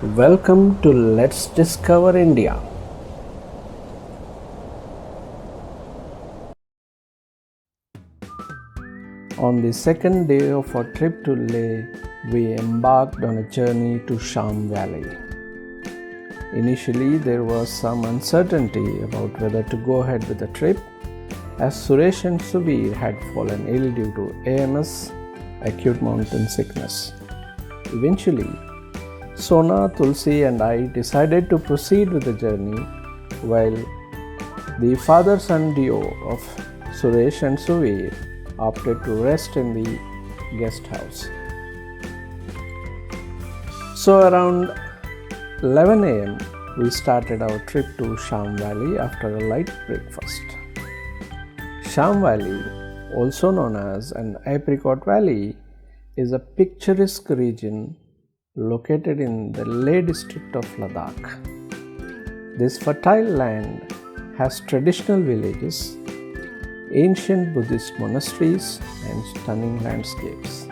Welcome to Let's Discover India. On the second day of our trip to Leh, we embarked on a journey to Sham Valley. Initially, there was some uncertainty about whether to go ahead with the trip, as Suresh and Subir had fallen ill due to AMS, acute mountain sickness. Eventually, Sona, Tulsi and I decided to proceed with the journey, while the father-son duo of Suresh and Subir opted to rest in the guest house. So around 11 am, we started our trip to Sham Valley after a light breakfast. Sham Valley, also known as an apricot valley, is a picturesque region located in the Leh district of Ladakh. This fertile land has traditional villages, ancient Buddhist monasteries, and stunning landscapes.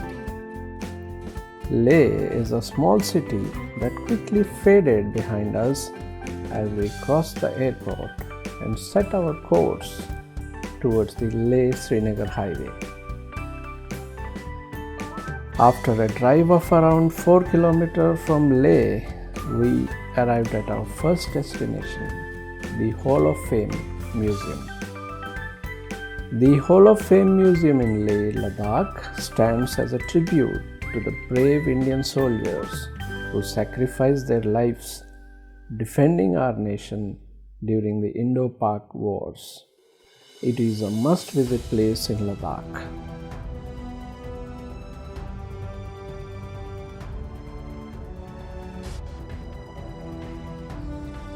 Leh is a small city that quickly faded behind us as we crossed the airport and set our course towards the Leh-Srinagar highway. After a drive of around 4 km from Leh, we arrived at our first destination, the Hall of Fame Museum. The Hall of Fame Museum in Leh, Ladakh stands as a tribute to the brave Indian soldiers who sacrificed their lives defending our nation during the Indo-Pak wars. It is a must-visit place in Ladakh.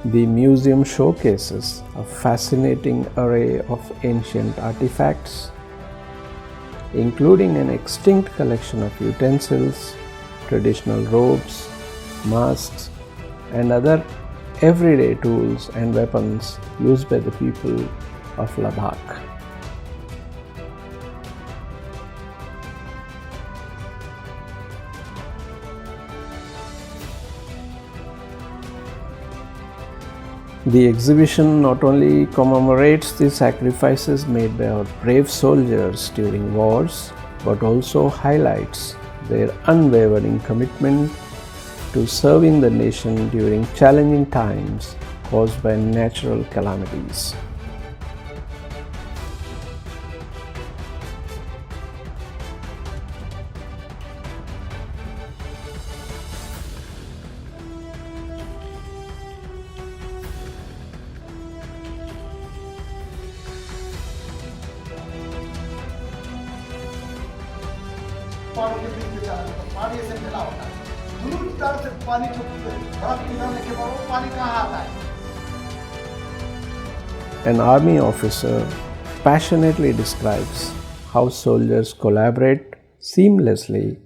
The museum showcases a fascinating array of ancient artifacts, including an extinct collection of utensils, traditional robes, masks, and other everyday tools and weapons used by the people of Ladakh. The exhibition not only commemorates the sacrifices made by our brave soldiers during wars, but also highlights their unwavering commitment to serving the nation during challenging times caused by natural calamities. पानी के बीच में चला जाता है, पानी ऐसे फैला होता है, दूर की तरफ से पानी जो बर्फ पिघलने के बाद वो पानी कहाँ आता है? An army officer passionately describes how soldiers collaborate seamlessly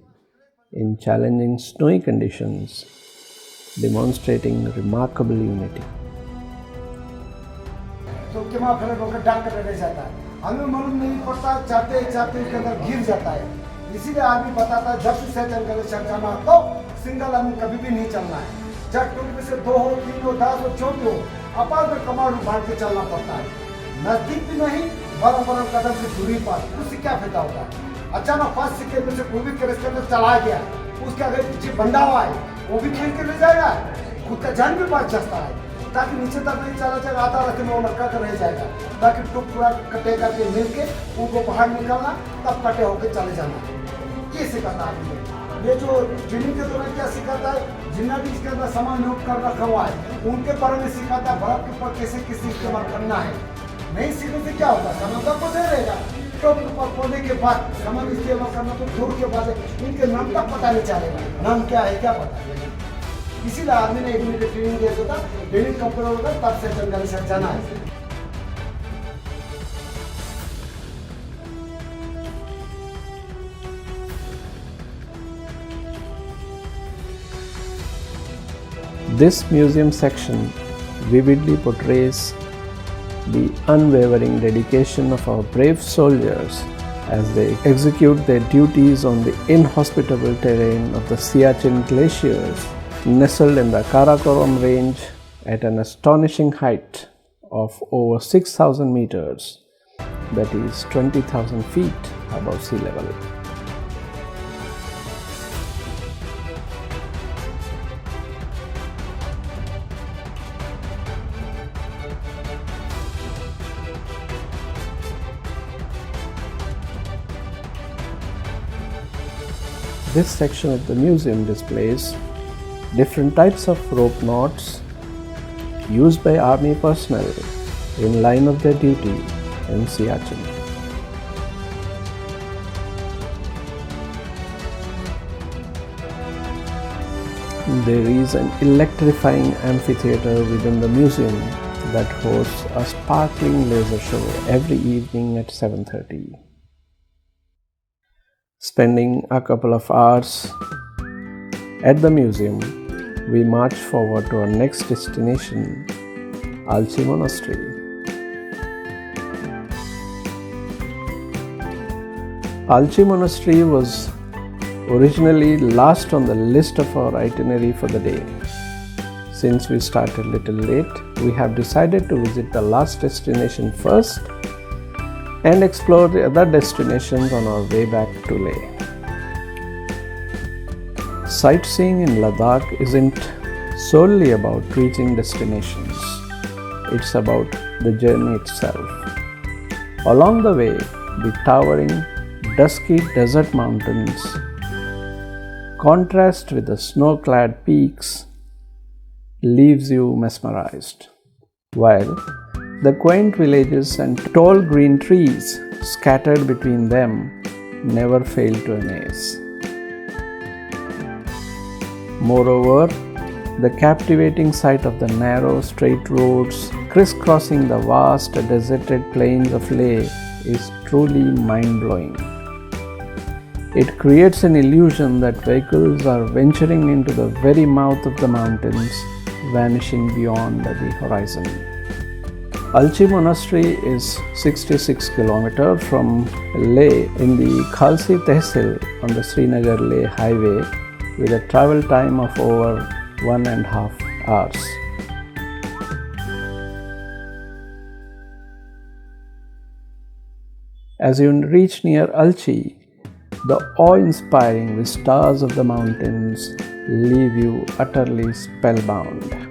in challenging snowy conditions, demonstrating remarkable unity. तो किमा फैले होकर डाक कर रह जाता है, हमें मालूम नहीं पड़ता, चाहते चाहते उसके अंदर गिर जाता है। इसीलिए आदमी बताता है जब भी सैटल करे चलना तो सिंगल आदमी कभी भी नहीं चलना है। जब टूट से 2 हो 3 हो 10 हो 14 हो अपार में कमांड बांध के चलना पड़ता है। नजदीक भी नहीं, बड़ा कदम की दूरी पर, उससे क्या फायदा होता है? अचानक 5 सेकंड में से कोई भी के अंदर चला गया, उसके आगे पीछे बंधा हुआ है, वो भी खेल के ले जाएगा, खुद का जान भी बच जाता है, ताकि नीचे तक नहीं चला जाएगा, आधा रास्ते में वो लटका कर रह जाएगा, ताकि टुकड़ा कटे करके मिल के उनको बाहर निकालना, तब कटे होकर चले जाना। ये सिखाता है ये जो ट्रेनिंग के दौरान क्या सिखाता है, जितना भी इसके अंदर सामान नोट कर रखा हुआ है उनके बारे में सिखाता है, बर्फ के ऊपर कैसे किसी इस्तेमाल करना है। नहीं सीखने से क्या होगा, सामान तो पता रहेगा, टॉप के ऊपर पौधे के बाद सामान इस्तेमाल करना तो दूर के बाद इनके नाम तक पता नहीं चलेगा, नाम क्या है क्या पता है। इसीलिए आदमी ने 1 मिनट ट्रेनिंग दिया था, ट्रेनिंग कंप्लीट होगा तब से जंगल से जाना है। This museum section vividly portrays the unwavering dedication of our brave soldiers as they execute their duties on the inhospitable terrain of the Siachen glaciers nestled in the Karakoram range at an astonishing height of over 6,000 meters, that is 20,000 feet above sea level. This section of the museum displays different types of rope knots used by army personnel in line of their duty in Siachen. There is an electrifying amphitheater within the museum that hosts a sparkling laser show every evening at 7:30. Spending a couple of hours at the museum, we march forward to our next destination, Alchi Monastery. Alchi Monastery was originally last on the list of our itinerary for the day. Since we started a little late, we have decided to visit the last destination first and explore the other destinations on our way back to Leh. Sightseeing in Ladakh isn't solely about reaching destinations, it's about the journey itself. Along the way, the towering, dusky desert mountains contrast with the snow-clad peaks leaves you mesmerized, while the quaint villages and tall green trees scattered between them never fail to amaze. Moreover, the captivating sight of the narrow, straight roads crisscrossing the vast deserted plains of Leh is truly mind-blowing. It creates an illusion that vehicles are venturing into the very mouth of the mountains, vanishing beyond the horizon. Alchi Monastery is 66 km from Leh in the Khalsi Tehsil on the Srinagar-Leh highway with a travel time of over 1.5 hours. As you reach near Alchi, the awe-inspiring vistas of the mountains leave you utterly spellbound.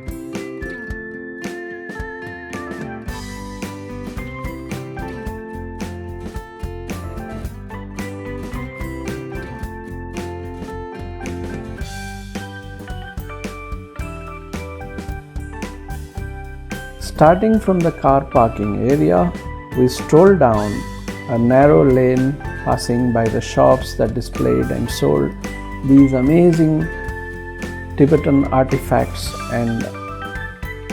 Starting from the car parking area, we stroll down a narrow lane passing by the shops that displayed and sold these amazing Tibetan artifacts, and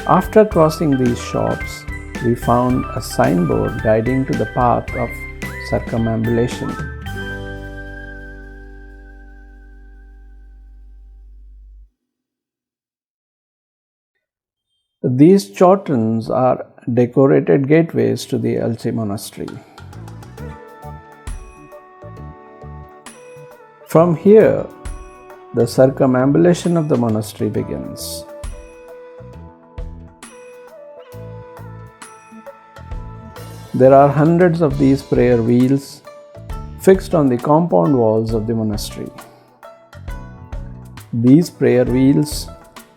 after crossing these shops, we found a signboard guiding to the path of circumambulation. These chautrons are decorated gateways to the Alchi Monastery. From here, the circumambulation of the monastery begins. There are hundreds of these prayer wheels fixed on the compound walls of the monastery. These prayer wheels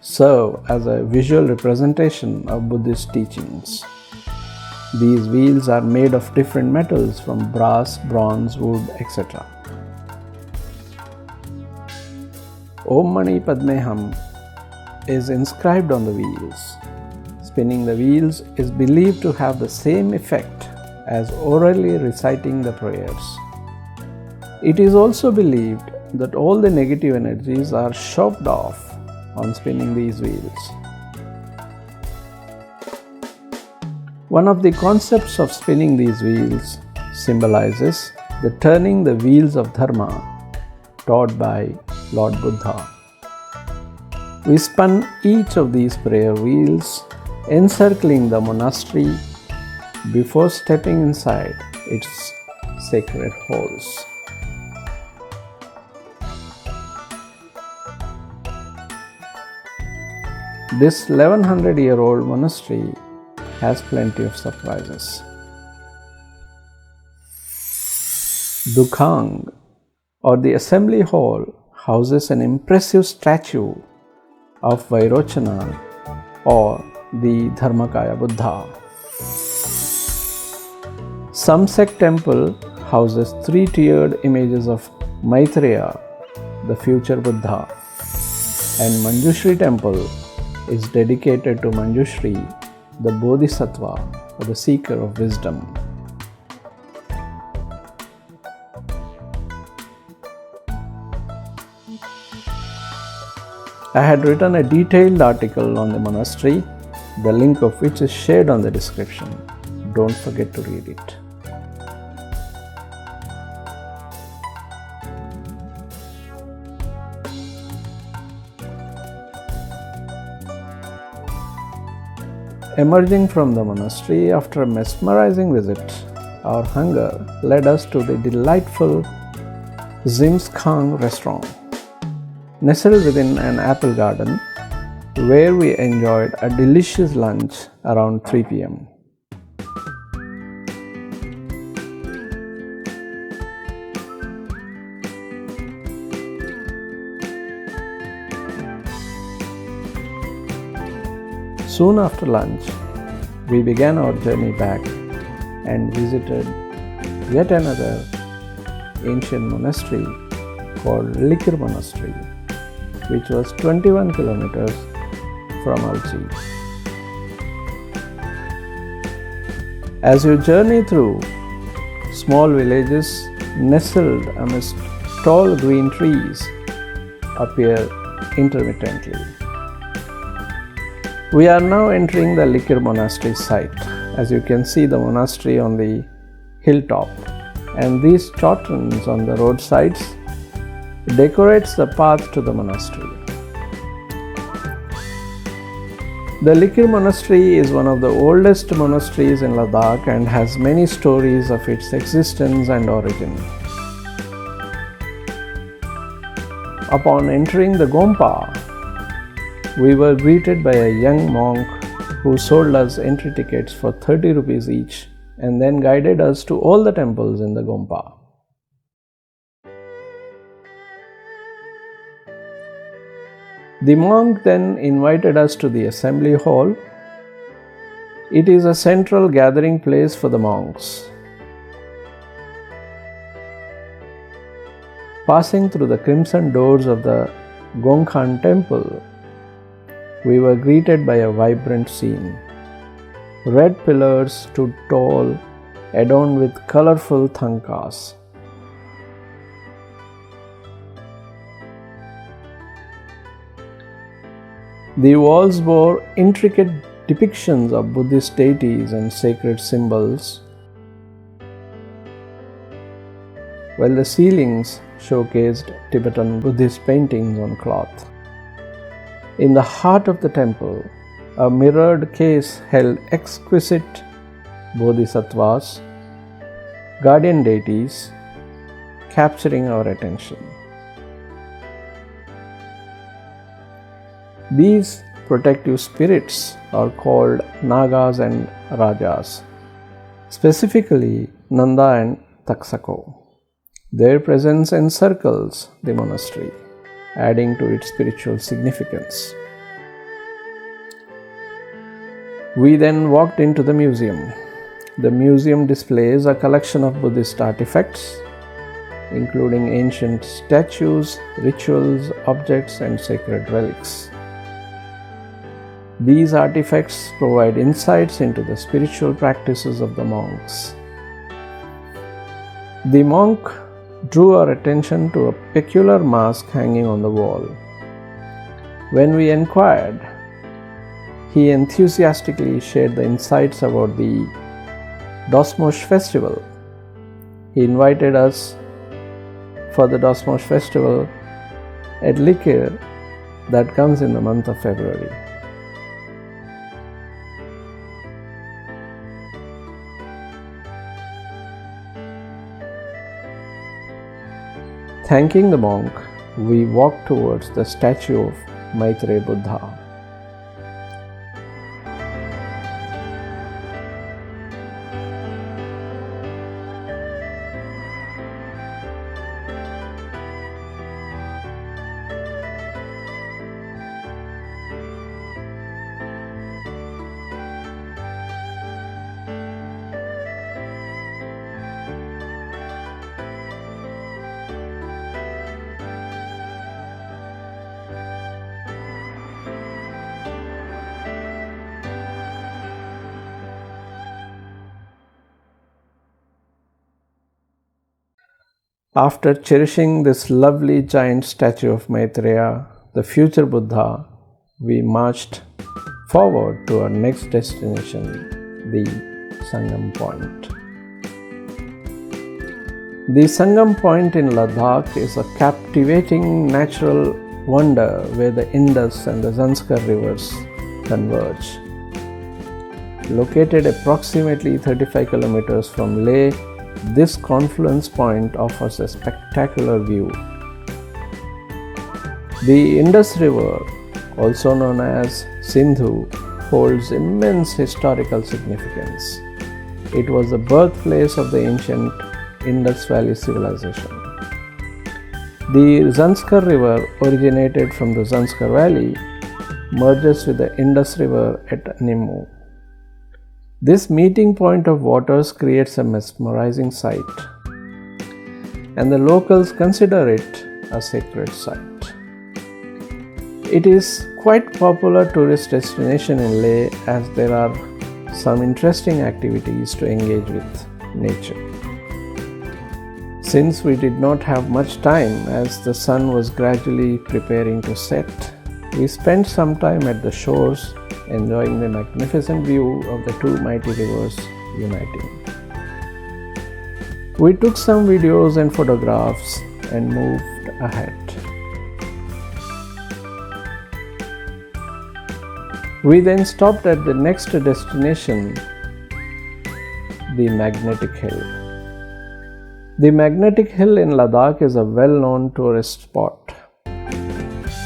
serve as a visual representation of Buddhist teachings. These wheels are made of different metals from brass, bronze, wood, etc. Om Mani Padme Hum is inscribed on the wheels. Spinning the wheels is believed to have the same effect as orally reciting the prayers. It is also believed that all the negative energies are shoved off on spinning these wheels. One of the concepts of spinning these wheels symbolizes the turning the wheels of Dharma taught by Lord Buddha. We spun each of these prayer wheels, encircling the monastery before stepping inside its sacred halls. This 1100-year-old monastery has plenty of surprises. Dukhang, or the assembly hall, houses an impressive statue of Vairochana or the Dharmakaya Buddha. Samsek temple houses three-tiered images of Maitreya, the future Buddha, and Manjushri temple is dedicated to Manjushri, the Bodhisattva or the seeker of wisdom. I had written a detailed article on the monastery, the link of which is shared on the description. Don't forget to read it. Emerging from the monastery after a mesmerizing visit, our hunger led us to the delightful Zimskang restaurant, nestled within an apple garden, where we enjoyed a delicious lunch around 3 p.m. Soon after lunch, we began our journey back and visited yet another ancient monastery called Likir Monastery, which was 21 kilometers from Alchi. As you journey through small villages nestled amidst tall green trees appear intermittently. We are now entering the Likir monastery site. As you can see, the monastery on the hilltop, and these chortens on the roadsides decorates the path to the monastery. The Likir monastery is one of the oldest monasteries in Ladakh and has many stories of its existence and origin. Upon entering the Gompa, we were greeted by a young monk who sold us entry tickets for 30 rupees each and then guided us to all the temples in the Gompa. The monk then invited us to the assembly hall. It is a central gathering place for the monks. Passing through the crimson doors of the Gongkhan temple, we were greeted by a vibrant scene. Red pillars stood tall, adorned with colorful thankas. The walls bore intricate depictions of Buddhist deities and sacred symbols, while the ceilings showcased Tibetan Buddhist paintings on cloth. In the heart of the temple, a mirrored case held exquisite bodhisattvas, guardian deities, capturing our attention. These protective spirits are called Nagas and Rajas, specifically Nanda and Taksako. Their presence encircles the monastery, adding to its spiritual significance. We then walked into the museum. The museum displays a collection of Buddhist artifacts, including ancient statues, rituals, objects, and sacred relics. These artifacts provide insights into the spiritual practices of the monks. The monk drew our attention to a peculiar mask hanging on the wall. When we inquired, he enthusiastically shared the insights about the Dosmosh festival. He invited us for the Dosmosh festival at Likir that comes in the month of February. Thanking the monk, we walked towards the statue of Maitreya Buddha. After cherishing this lovely giant statue of Maitreya, the future Buddha, we marched forward to our next destination, the Sangam Point. The Sangam Point in Ladakh is a captivating natural wonder where the Indus and the Zanskar rivers converge. Located approximately 35 kilometers from Leh, this confluence point offers a spectacular view. The Indus River, also known as Sindhu, holds immense historical significance. It was the birthplace of the ancient Indus Valley civilization. The Zanskar River originated from the Zanskar Valley, merges with the Indus River at Nimmu. This meeting point of waters creates a mesmerizing sight, and the locals consider it a sacred site. It is quite popular tourist destination in Leh as there are some interesting activities to engage with nature. Since we did not have much time as the sun was gradually preparing to set, we spent some time at the shores enjoying the magnificent view of the two mighty rivers uniting. We took some videos and photographs and moved ahead. We then stopped at the next destination, the Magnetic Hill. The Magnetic Hill in Ladakh is a well-known tourist spot.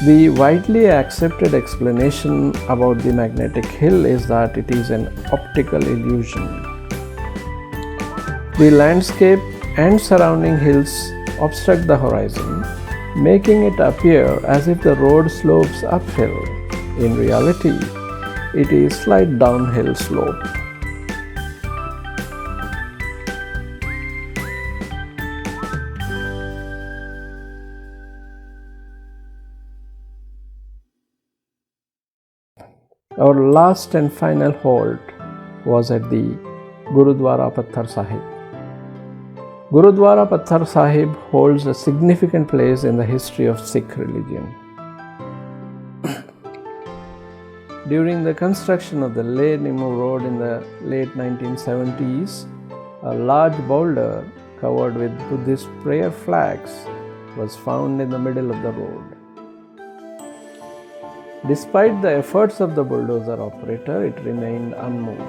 The widely accepted explanation about the Magnetic Hill is that it is an optical illusion. The landscape and surrounding hills obstruct the horizon, making it appear as if the road slopes uphill. In reality, it is slight downhill slope. Our last and final halt was at the Gurudwara Pathar Sahib. Gurudwara Pathar Sahib holds a significant place in the history of Sikh religion. During the construction of the Leh-Nimmu road in the late 1970s, a large boulder covered with Buddhist prayer flags was found in the middle of the road. Despite the efforts of the bulldozer operator, it remained unmoved.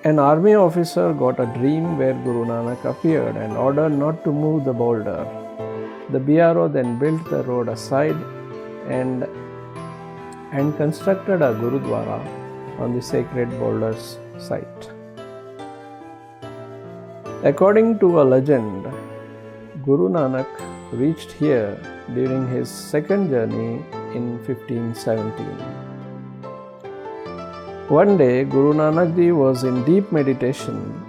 An army officer got a dream where Guru Nanak appeared and ordered not to move the boulder. The BRO then built the road aside and constructed a Gurudwara on the sacred boulder's site. According to a legend, Guru Nanak reached here during his second journey in 1517. One day, Guru Nanak Dev was in deep meditation.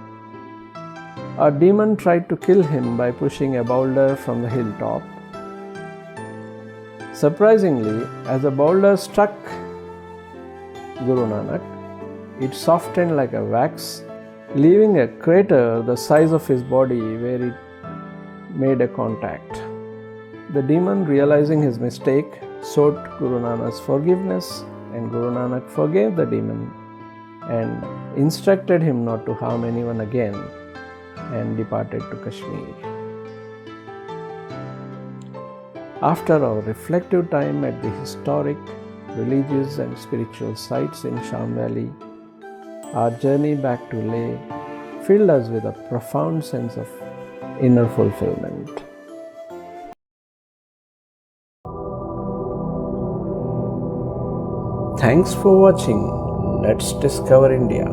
A demon tried to kill him by pushing a boulder from the hilltop. Surprisingly, as the boulder struck Guru Nanak, it softened like a wax, leaving a crater the size of his body where it made a contact. The demon, realizing his mistake, sought Guru Nanak's forgiveness, and Guru Nanak forgave the demon and instructed him not to harm anyone again and departed to Kashmir. After our reflective time at the historic, religious and spiritual sites in Sham Valley, our journey back to Leh filled us with a profound sense of inner fulfillment. Thanks for watching. Let's discover India.